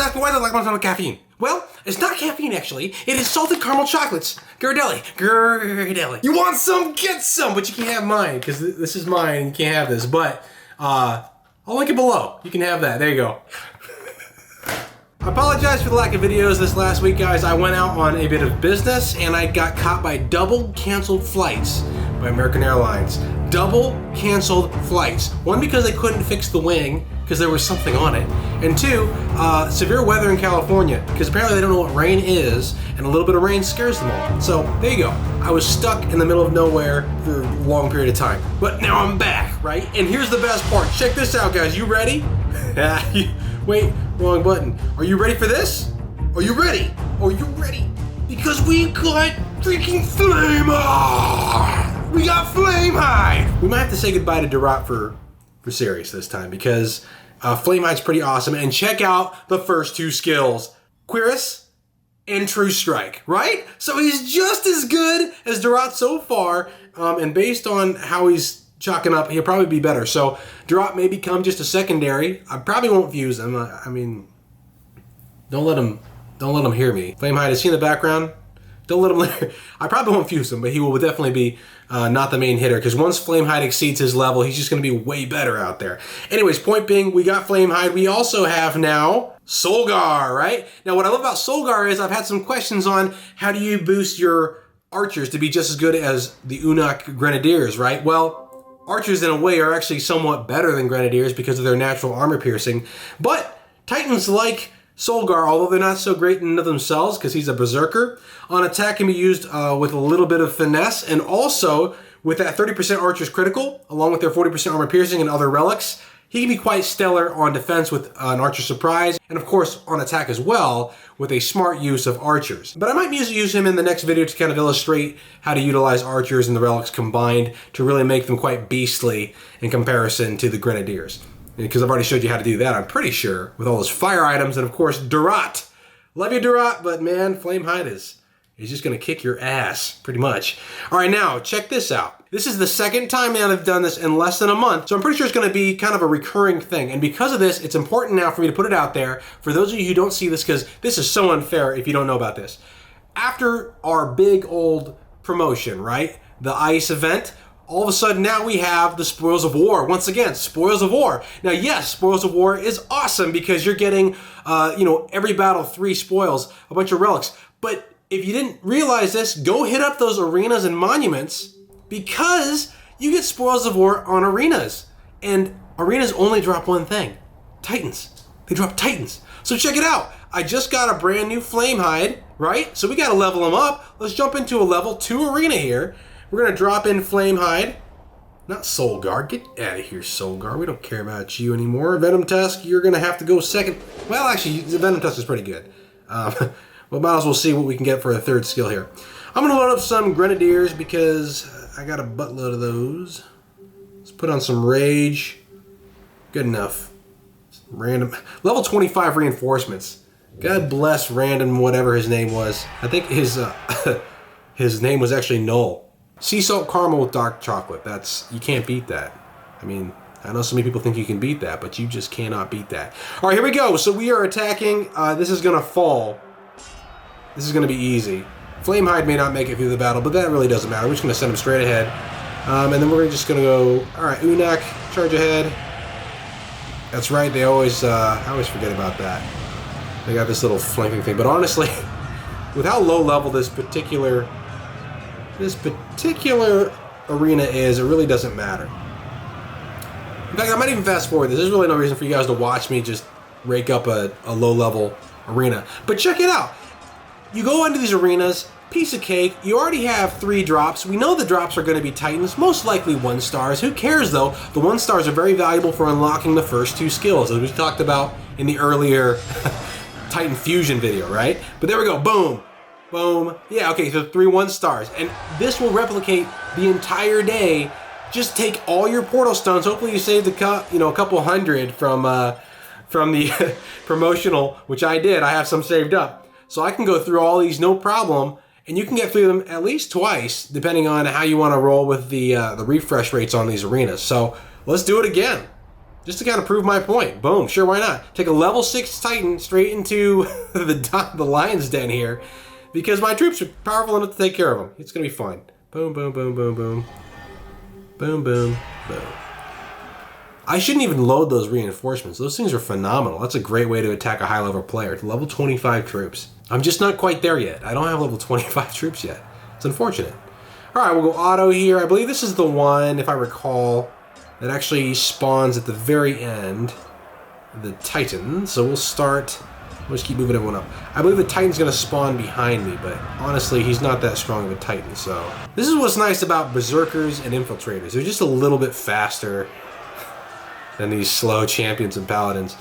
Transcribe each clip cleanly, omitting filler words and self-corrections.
ask me why I like my caffeine. Well, it's not caffeine actually. It is salted caramel chocolates. Ghirardelli. You want some? Get some, but you can't have mine because this is mine and you can't have this. But I'll link it below. You can have that. There you go. I apologize for the lack of videos this last week, guys. I went out on a bit of business and I got caught by double canceled flights by American Airlines. Double canceled flights. One, because they couldn't fix the wing because there was something on it. And two, severe weather in California because apparently they don't know what rain is and a little bit of rain scares them all. So there you go. I was stuck in the middle of nowhere for a long period of time. But now I'm back, right? And here's the best part. Check this out, guys. You ready? Wait, wrong button. Are you ready for this? Are you ready? Are you ready? Because we got freaking Flame Hide! We got Flame Hide! We might have to say goodbye to Durot for serious this time because Flame Hide's pretty awesome. And check out the first two skills. Cuirass and True Strike, right? So he's just as good as Durot so far. And based on how he's chalking up, he'll probably be better. So Durot may become just a secondary. I probably won't fuse him. I mean, don't let him hear me. Flame Hide, is he in the background? Don't let him hear. I probably won't fuse him, but he will definitely be not the main hitter because once Flame Hide exceeds his level, he's just going to be way better out there. Anyways, point being, we got Flame Hide. We also have now Solgar, right? Now, what I love about Solgar is I've had some questions on how do you boost your archers to be just as good as the Unak Grenadiers, right? Well, archers in a way are actually somewhat better than Grenadiers because of their natural armor piercing, but Titans like Solgar, although they're not so great in and of themselves because he's a berserker, on attack can be used with a little bit of finesse and also with that 30% archer's critical, along with their 40% armor piercing and other relics, he can be quite stellar on defense with an archer surprise and of course on attack as well with a smart use of archers. But I might use him in the next video to kind of illustrate how to utilize archers and the relics combined to really make them quite beastly in comparison to the Grenadiers. Because I've already showed you how to do that, I'm pretty sure, with all those fire items and of course Durot. Love you, Durot, but man, Flame Hide is just gonna kick your ass, pretty much. All right, now check this out. This is the second time that I've done this in less than a month, so I'm pretty sure it's gonna be kind of a recurring thing. And because of this, it's important now for me to put it out there for those of you who don't see this, because this is so unfair if you don't know about this. After our big old promotion, right, the ICE event, all of a sudden now we have the Spoils of War. Once again, Spoils of War. Now yes, Spoils of War is awesome because you're getting, every battle 3 spoils, a bunch of relics. But if you didn't realize this, go hit up those arenas and monuments because you get Spoils of War on arenas. And arenas only drop one thing, Titans. They drop Titans. So check it out. I just got a brand new Flame Hide, right? So we got to level them up. Let's jump into a level 2 arena here. We're going to drop in Flame Hide. Not Solgar. Get out of here, Solgar. We don't care about you anymore. Venom Tusk, you're going to have to go second. Well, actually, the Venom Tusk is pretty good. We might as well see what we can get for a third skill here. I'm going to load up some Grenadiers because I got a buttload of those. Let's put on some Rage. Good enough. Random. Level 25 reinforcements. God bless Random whatever his name was. I think his his name was actually Null. Sea salt caramel with dark chocolate. You can't beat that. I mean, I know so many people think you can beat that, but you just cannot beat that. All right, here we go. So we are attacking. This is going to fall. This is going to be easy. Flame Hide may not make it through the battle, but that really doesn't matter. We're just going to send him straight ahead. And then we're just going to go, all right, Unak, charge ahead. That's right. I always forget about that. They got this little flanking thing. But honestly, with how low level this particular arena is, it really doesn't matter. In fact, I might even fast forward this. There's really no reason for you guys to watch me just rake up a low-level arena. But check it out. You go into these arenas, piece of cake, you already have 3 drops. We know the drops are going to be Titans, most likely 1-stars. Who cares, though? The 1-stars are very valuable for unlocking the first 2 skills, as we talked about in the earlier Titan Fusion video, right? But there we go. Boom. Boom. Yeah, okay, so 3 1-stars. And this will replicate the entire day. Just take all your portal stones. Hopefully you saved a couple hundred from the promotional, which I did. I have some saved up. So I can go through all these no problem, and you can get through them at least twice, depending on how you want to roll with the refresh rates on these arenas. So let's do it again. just to kind of prove my point. Boom, sure, why not? Take a level 6 Titan straight into the lion's den here, because my troops are powerful enough to take care of them. It's gonna be fine. Boom, boom, boom, boom, boom. Boom, boom, boom. I shouldn't even load those reinforcements. Those things are phenomenal. That's a great way to attack a high-level player. Level 25 troops. I'm just not quite there yet. I don't have level 25 troops yet. It's unfortunate. All right, we'll go auto here. I believe this is the one, if I recall, that actually spawns at the very end. The Titan. So we'll start. We'll just keep moving everyone up. I believe the Titan's going to spawn behind me, but honestly, he's not that strong of a Titan. So this is what's nice about Berserkers and Infiltrators. They're just a little bit faster than these slow champions and paladins.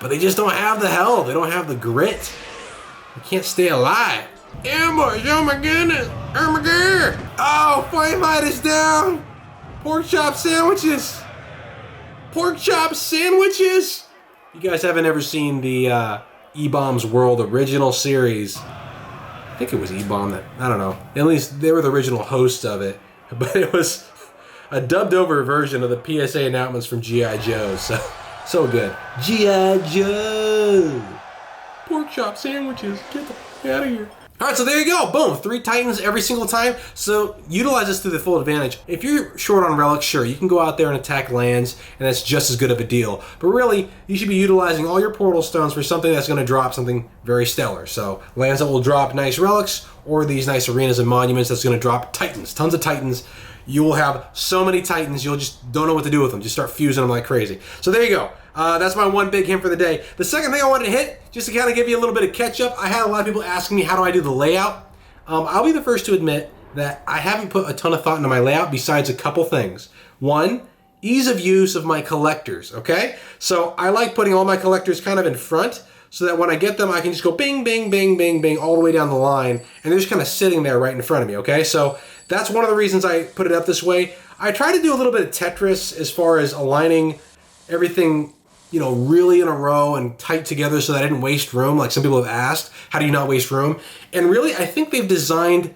But they just don't have the hell. They don't have the grit. They can't stay alive. Ambush! Oh my goodness! Oh my god! Oh, Flamehide is down! Pork chop sandwiches! Pork chop sandwiches! You guys haven't ever seen the E-Bombs World original series. I think it was E-Bomb that, I don't know. At least they were the original hosts of it. But it was a dubbed over version of the PSA announcements from G.I. Joe. So good. G.I. Joe! Pork chop sandwiches. Get the f out of here. Alright, so there you go. Boom. 3 Titans every single time. So utilize this to the full advantage. If you're short on relics, sure, you can go out there and attack lands, and that's just as good of a deal. But really, you should be utilizing all your portal stones for something that's going to drop something very stellar. So lands that will drop nice relics, or these nice arenas and monuments that's going to drop Titans. Tons of Titans. You will have so many Titans, you'll just don't know what to do with them. Just start fusing them like crazy. So there you go. That's my one big hint for the day. The second thing I wanted to hit, just to kind of give you a little bit of catch up, I had a lot of people asking me how do I do the layout. I'll be the first to admit that I haven't put a ton of thought into my layout besides a couple things. One, ease of use of my collectors, okay? So I like putting all my collectors kind of in front so that when I get them, I can just go bing, bing, bing, bing, bing, all the way down the line, and they're just kind of sitting there right in front of me, okay? So that's one of the reasons I put it up this way. I try to do a little bit of Tetris as far as aligning everything, you know, really in a row and tight together so that I didn't waste room, like some people have asked, how do you not waste room? And really, I think they've designed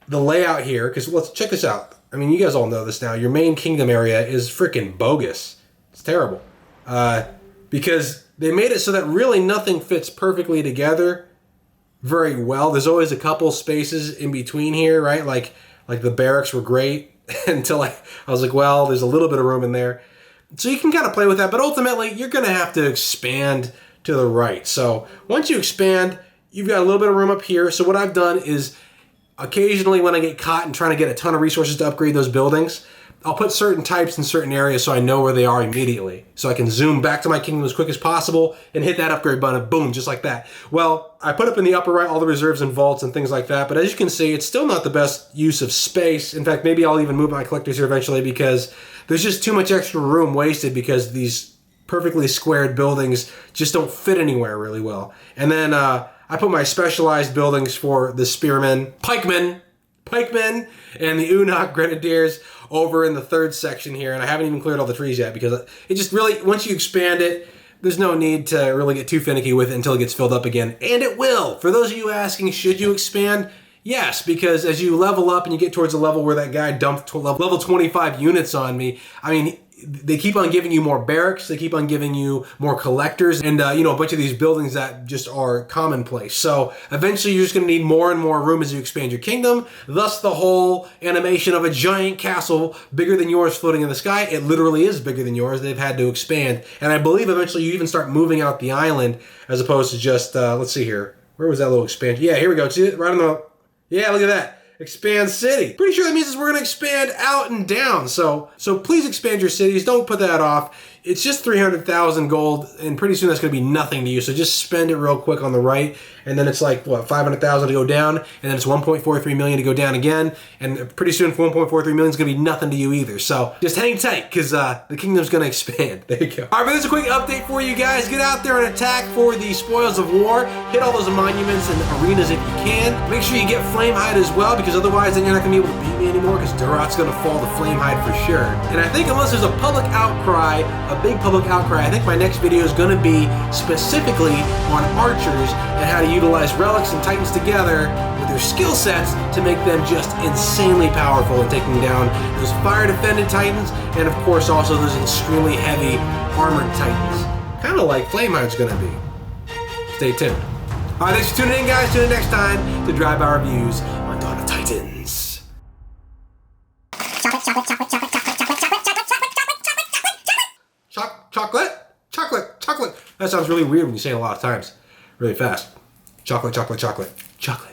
the layout here, because let's check this out. I mean, you guys all know this now. Your main kingdom area is freaking bogus. It's terrible. Because they made it so that really nothing fits perfectly together very well. There's always a couple spaces in between here, right? Like the barracks were great until I was like, well, there's a little bit of room in there. So you can kind of play with that, but ultimately you're going to have to expand to the right. So once you expand, you've got a little bit of room up here. So what I've done is occasionally when I get caught and trying to get a ton of resources to upgrade those buildings, I'll put certain types in certain areas so I know where they are immediately. So I can zoom back to my kingdom as quick as possible and hit that upgrade button, boom, just like that. Well, I put up in the upper right all the reserves and vaults and things like that, but as you can see, it's still not the best use of space. In fact, maybe I'll even move my collectors here eventually because there's just too much extra room wasted because these perfectly squared buildings just don't fit anywhere really well. And then I put my specialized buildings for the spearmen, pikemen, and the Unok Grenadiers over in the third section here, and I haven't even cleared all the trees yet because it just really, once you expand it, there's no need to really get too finicky with it until it gets filled up again, and it will. For those of you asking, should you expand? Yes, because as you level up and you get towards a level where that guy dumped level 25 units on me, I mean, they keep on giving you more barracks, they keep on giving you more collectors, and you know, a bunch of these buildings that just are commonplace. So eventually you're just going to need more and more room as you expand your kingdom, thus the whole animation of a giant castle bigger than yours floating in the sky. It literally is bigger than yours. They've had to expand, and I believe eventually you even start moving out the island as opposed to just, let's see here, where was that little expansion? Yeah, here we go. See it? Right on the, yeah, look at that. Expand city. Pretty sure that means we're going to expand out and down. So please expand your cities. Don't put that off. It's just 300,000 gold, and pretty soon that's going to be nothing to you. So just spend it real quick on the right, and then it's like, what, 500,000 to go down, and then it's 1.43 million to go down again, and pretty soon 1.43 million is going to be nothing to you either. So just hang tight, because the kingdom's going to expand. There you go. All right, but there's a quick update for you guys. Get out there and attack for the spoils of war. Hit all those monuments and arenas if you can. Make sure you get Flamehide as well, because otherwise then you're not going to be able to beat me anymore, because Durat's going to fall to Flamehide for sure. And I think unless there's a public outcry, a big public outcry, I think my next video is going to be specifically on archers and how to utilize relics and titans together with their skill sets to make them just insanely powerful in taking down those fire defended titans, and of course also those extremely heavy armored titans. Kind of like Flameheart's gonna be. Stay tuned. Alright, thanks for tuning in, guys. Tune in next time to drive our reviews on Dawn of Titans. Chocolate. That sounds really weird when you say it a lot of times. Really fast. Chocolate.